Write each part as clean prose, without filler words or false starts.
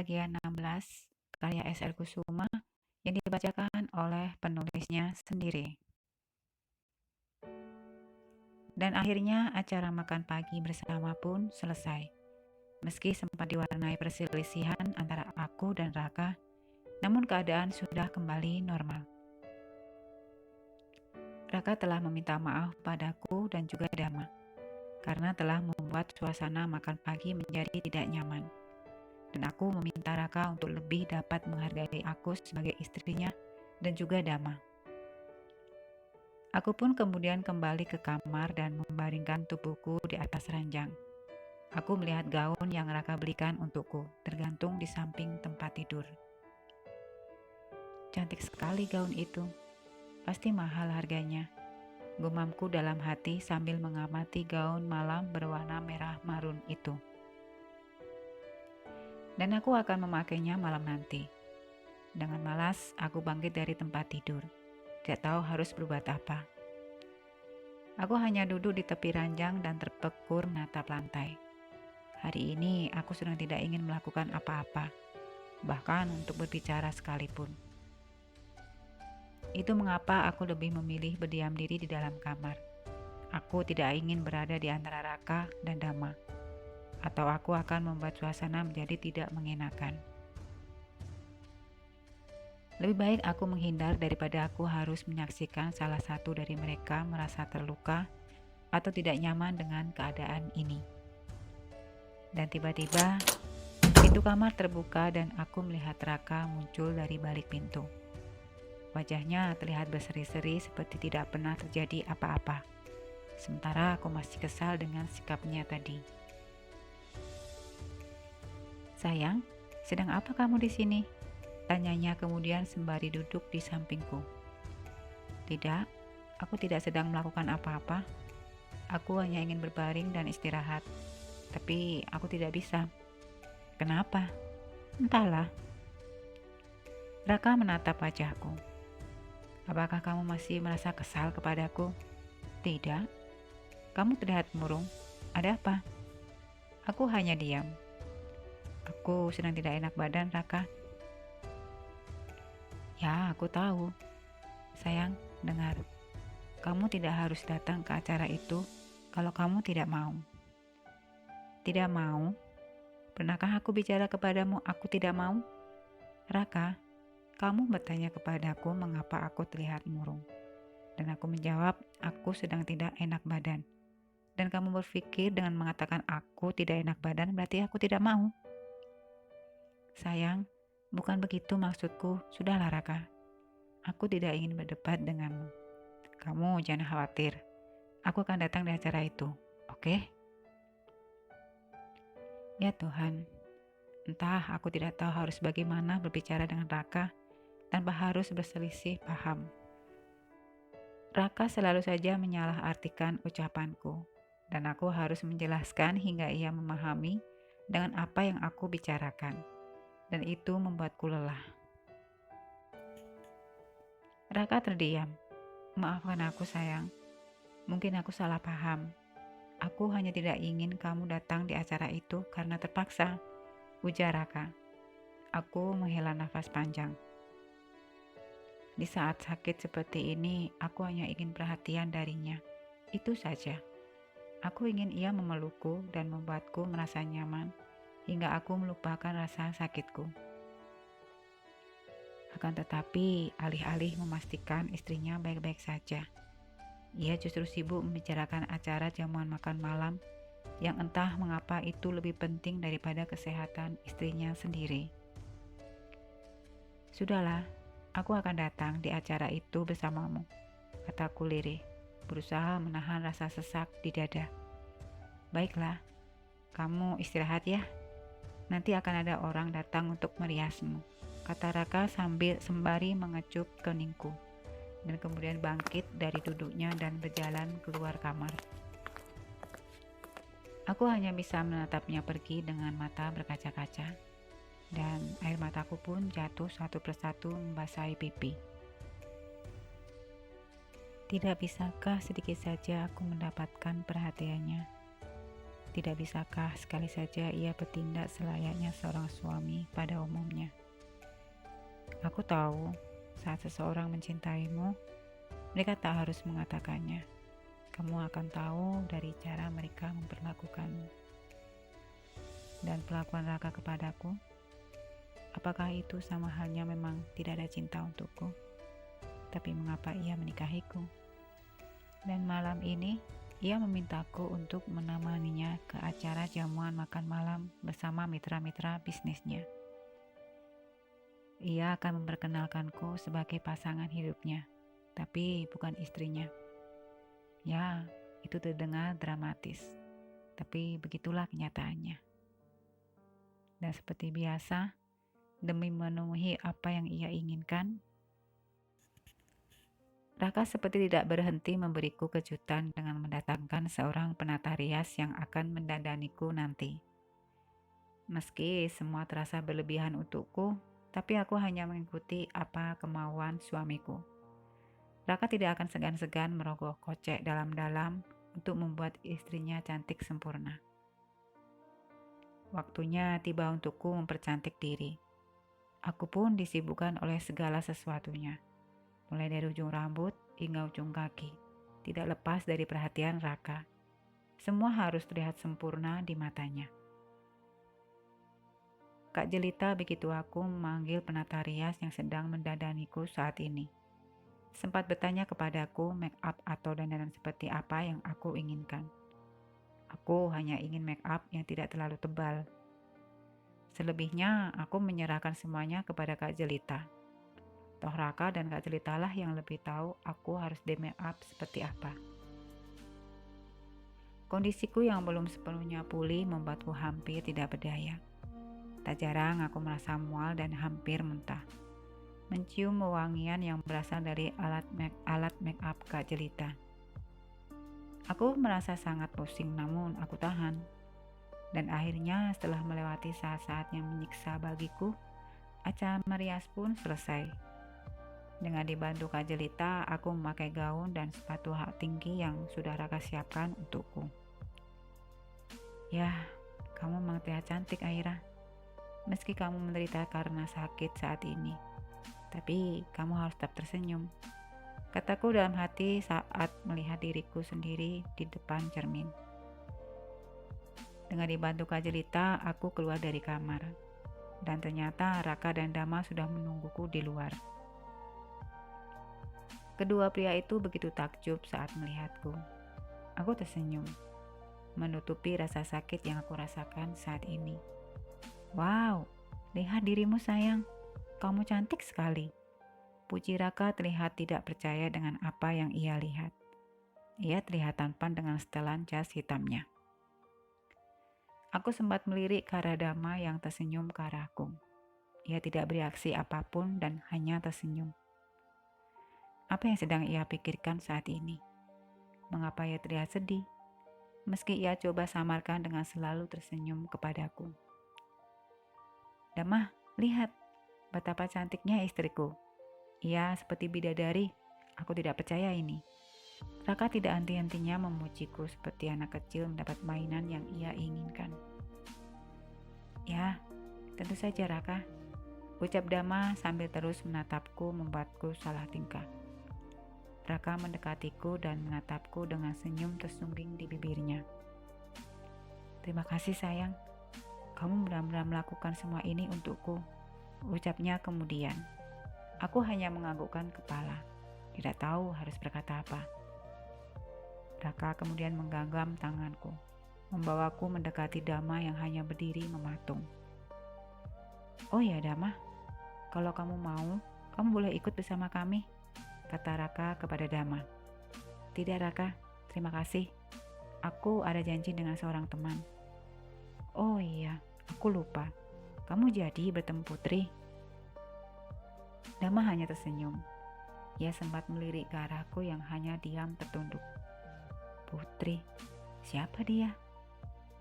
bagian 16 karya S.L. Kusuma yang dibacakan oleh penulisnya sendiri. Dan akhirnya acara makan pagi bersama pun selesai. Meski sempat diwarnai perselisihan antara aku dan Raka, namun keadaan sudah kembali normal. Raka telah meminta maaf padaku dan juga Dama, karena telah membuat suasana makan pagi menjadi tidak nyaman. Dan aku meminta Raka untuk lebih dapat menghargai aku sebagai istrinya dan juga Dama. Aku pun kemudian kembali ke kamar dan membaringkan tubuhku di atas ranjang. Aku melihat gaun yang Raka belikan untukku, tergantung di samping tempat tidur. Cantik sekali gaun itu, pasti mahal harganya. Gumamku dalam hati sambil mengamati gaun malam berwarna merah marun itu. Dan aku akan memakainya malam nanti. Dengan malas, aku bangkit dari tempat tidur. Tidak tahu harus berbuat apa. Aku hanya duduk di tepi ranjang dan terpekur menatap lantai. Hari ini aku sedang tidak ingin melakukan apa-apa, bahkan untuk berbicara sekalipun. Itu mengapa aku lebih memilih berdiam diri di dalam kamar. Aku tidak ingin berada di antara Raka dan Dama, atau aku akan membuat suasana menjadi tidak mengenakan. Lebih baik aku menghindar daripada aku harus menyaksikan salah satu dari mereka merasa terluka atau tidak nyaman dengan keadaan ini. Dan tiba-tiba, pintu kamar terbuka dan aku melihat Raka muncul dari balik pintu. Wajahnya terlihat berseri-seri seperti tidak pernah terjadi apa-apa. Sementara aku masih kesal dengan sikapnya tadi. "Sayang, sedang apa kamu di sini?" tanyanya kemudian sembari duduk di sampingku. "Tidak, aku tidak sedang melakukan apa-apa. Aku hanya ingin berbaring dan istirahat. Tapi aku tidak bisa." "Kenapa?" "Entahlah." Raka menatap wajahku. "Apakah kamu masih merasa kesal kepadaku?" "Tidak." "Kamu terlihat murung. Ada apa?" Aku hanya diam. "Aku sedang tidak enak badan, Raka." "Ya, aku tahu. Sayang, dengar. Kamu tidak harus datang ke acara itu kalau kamu tidak mau." "Tidak mau? Pernahkah aku bicara kepadamu aku tidak mau?" "Raka, kamu bertanya kepadaku mengapa aku terlihat murung. Dan aku menjawab, aku sedang tidak enak badan. Dan kamu berpikir dengan mengatakan aku tidak enak badan berarti aku tidak mau." "Sayang, bukan begitu maksudku. Sudahlah Raka. Aku tidak ingin berdebat denganmu. Kamu jangan khawatir. Aku akan datang di acara itu. Oke?" Ya Tuhan, entah aku tidak tahu harus bagaimana berbicara dengan Raka tanpa harus berselisih paham. Raka selalu saja menyalahartikan ucapanku, dan aku harus menjelaskan hingga ia memahami dengan apa yang aku bicarakan, dan itu membuatku lelah. Raka terdiam. "Maafkan aku sayang, mungkin aku salah paham. Aku hanya tidak ingin kamu datang di acara itu karena terpaksa," ujar Raka. Aku menghela nafas panjang. Di saat sakit seperti ini, aku hanya ingin perhatian darinya. Itu saja. Aku ingin ia memelukku dan membuatku merasa nyaman hingga aku melupakan rasa sakitku. Akan tetapi, alih-alih memastikan istrinya baik-baik saja, ia justru sibuk membicarakan acara jamuan makan malam yang entah mengapa itu lebih penting daripada kesehatan istrinya sendiri. "Sudahlah, aku akan datang di acara itu bersamamu," kataku lirih, berusaha menahan rasa sesak di dada. "Baiklah, kamu istirahat ya. Nanti akan ada orang datang untuk meriasmu," kata Raka sambil sembari mengecup keningku, dan kemudian bangkit dari duduknya dan berjalan keluar kamar. Aku hanya bisa menatapnya pergi dengan mata berkaca-kaca, dan air mataku pun jatuh satu persatu membasahi pipi. Tidak bisakah sedikit saja aku mendapatkan perhatiannya? Tidak bisakah sekali saja ia bertindak selayaknya seorang suami pada umumnya? Aku tahu, saat seseorang mencintaimu, mereka tak harus mengatakannya. Kamu akan tahu dari cara mereka memperlakukanmu. Dan perlakuan Raka kepadaku, apakah itu sama halnya memang tidak ada cinta untukku? Tapi mengapa ia menikahiku? Dan malam ini, ia memintaku untuk menemaninya ke acara jamuan makan malam bersama mitra-mitra bisnisnya. Ia akan memperkenalkanku sebagai pasangan hidupnya, tapi bukan istrinya. Ya, itu terdengar dramatis, tapi begitulah kenyataannya. Dan seperti biasa, demi memenuhi apa yang ia inginkan, Raka seperti tidak berhenti memberiku kejutan dengan mendatangkan seorang penata rias yang akan mendandaniku nanti. Meski semua terasa berlebihan untukku, tapi aku hanya mengikuti apa kemauan suamiku. Raka tidak akan segan-segan merogoh kocek dalam-dalam untuk membuat istrinya cantik sempurna. Waktunya tiba untukku mempercantik diri. Aku pun disibukkan oleh segala sesuatunya, mulai dari ujung rambut hingga ujung kaki, tidak lepas dari perhatian Raka. Semua harus terlihat sempurna di matanya. Kak Jelita begitu aku memanggil penata rias yang sedang mendandaniku saat ini. Sempat bertanya kepadaku make up atau dandanan seperti apa yang aku inginkan. Aku hanya ingin make up yang tidak terlalu tebal. Selebihnya aku menyerahkan semuanya kepada Kak Jelita. Toh Raka dan Kak Jelita lah yang lebih tahu aku harus di make up seperti apa. Kondisiku yang belum sepenuhnya pulih membuatku hampir tidak berdaya. Tak jarang aku merasa mual dan hampir muntah. Mencium wewangian yang berasal dari alat make up Kak Jelita. Aku merasa sangat pusing namun aku tahan. Dan akhirnya setelah melewati saat-saat yang menyiksa bagiku, acara merias pun selesai. Dengan dibantu Kak Jelita, aku memakai gaun dan sepatu hak tinggi yang sudah Raka siapkan untukku. Ya, kamu memang terlihat cantik, Aira. Meski kamu menderita karena sakit saat ini, tapi kamu harus tetap tersenyum, kataku dalam hati saat melihat diriku sendiri di depan cermin. Dengan dibantu Kak Jelita, aku keluar dari kamar. Dan ternyata Raka dan Dama sudah menungguku di luar. Kedua pria itu begitu takjub saat melihatku. Aku tersenyum, menutupi rasa sakit yang aku rasakan saat ini. Wow, lihat dirimu sayang, kamu cantik sekali. Puji Raka terlihat tidak percaya dengan apa yang ia lihat. Ia terlihat tampan dengan setelan jas hitamnya. Aku sempat melirik ke arah Dama yang tersenyum ke arahku. Ia tidak bereaksi apapun dan hanya tersenyum. Apa yang sedang ia pikirkan saat ini? Mengapa ia terlihat sedih? Meski ia coba samarkan dengan selalu tersenyum kepadaku. Dama, lihat betapa cantiknya istriku. Ia seperti bidadari. Aku tidak percaya ini. Raka tidak henti-hentinya memujiku seperti anak kecil mendapat mainan yang ia inginkan. Ya, tentu saja Raka, ucap Dama sambil terus menatapku membuatku salah tingkah. Raka mendekatiku dan menatapku dengan senyum tersungging di bibirnya. Terima kasih sayang, kamu benar-benar melakukan semua ini untukku, ucapnya kemudian. Aku hanya menganggukkan kepala, tidak tahu harus berkata apa. Raka kemudian menggenggam tanganku, membawaku mendekati Dama yang hanya berdiri mematung. Oh ya Dama, kalau kamu mau, kamu boleh ikut bersama kami, kata Raka kepada Dama. Tidak Raka, terima kasih. Aku ada janji dengan seorang teman. Oh iya, aku lupa. Kamu jadi bertemu Putri? Dama hanya tersenyum. Ia sempat melirik ke arahku yang hanya diam tertunduk. Putri, siapa dia?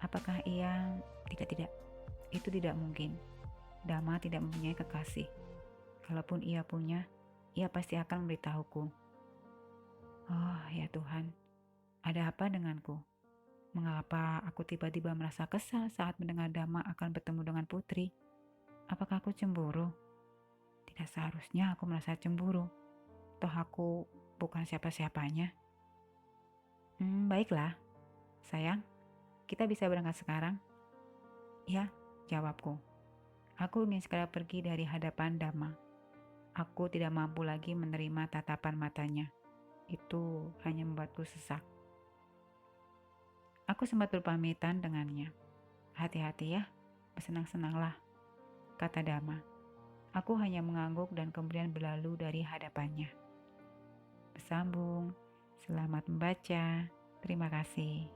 Apakah ia... Tidak, itu tidak mungkin. Dama tidak mempunyai kekasih. Kalaupun ia punya, ia pasti akan memberitahuku. Oh ya Tuhan, ada apa denganku? Mengapa aku tiba-tiba merasa kesal saat mendengar Dama akan bertemu dengan Putri? Apakah aku cemburu? Tidak seharusnya aku merasa cemburu. Toh aku bukan siapa-siapanya. Baiklah, sayang. Kita bisa berangkat sekarang? Ya, jawabku. Aku ingin segera pergi dari hadapan Dama. Aku tidak mampu lagi menerima tatapan matanya. Itu hanya membuatku sesak. Aku sempat berpamitan dengannya. Hati-hati ya, bersenang-senanglah, kata Dama. Aku hanya mengangguk dan kemudian berlalu dari hadapannya. Bersambung, selamat membaca, terima kasih.